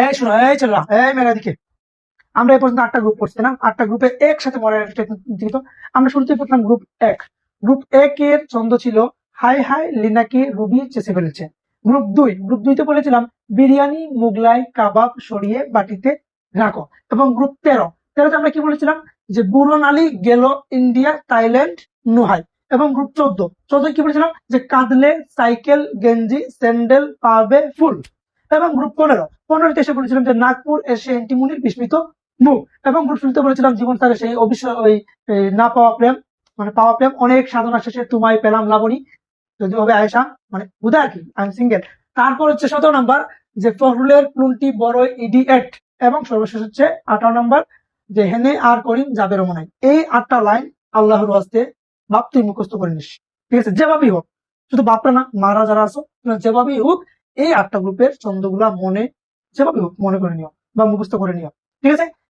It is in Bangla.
এই শোনো, এই চলো, এই মেঘা দিকে। আমরা এই পর্যন্ত 8টা গ্রুপ পড়ছি না, 8টা গ্রুপে একসাথে মডারেট দিত। আমরা শুরুতেই পড়লাম গ্রুপ এক। গ্রুপ এক এর ছন্দ ছিল হাই হাই লিনাকে রুবি চেঁচে ফেলেছে। গ্রুপ দুইতে বলেছিলাম বিরিয়ানি মুগলাই কাবাব সরিয়ে বাটিতে রাখো। এবং গ্রুপ 13তে আমরা কি বলেছিলাম, যে বুরন আলী গেল ইন্ডিয়া থাইল্যান্ড নুহাই। এবং গ্রুপ 14 কি বলেছিলাম, যে কাঁদলে সাইকেল গেঞ্জি স্যান্ডেল পাবে ফুল। এবং গ্রুপ 15তে এসে বলেছিলাম যে নাগপুর এসে এন্টিমুনির বিস্মিত মুখ। এবং গ্রুপ শুরুতে বলেছিলাম জীবন স্যারের সেই অবিশ্বাস ওই না পাওয়া প্রেম, মানে পাওয়া প্রেম অনেক সাধনা শেষে তোমায় পেলাম লাবণী, যদি হবে আয়েশা, মানে বোধ আর কি আমি সিঙ্গেল। তারপর হচ্ছে 17 নাম্বার, যে ফখরুলের প্লুন্টি বড় ইডিয়েট। এবং সর্বশেষ হচ্ছে 18 নাম্বার, যে হেনে আর করিম যাবে রমনায়। এই 8টা লাইন আল্লাহর হস্তে বাপ তুই মুখস্থ করে নিস, ঠিক আছে? যেভাবেই হোক, শুধু বাপরা না, মারা যারা আছো তোমরা যেভাবেই হোক এই 8টা গ্রুপের ছন্দগুলা মনে, যেভাবে হোক মনে করে নিও বা মুখস্থ করে নিও, ঠিক আছে?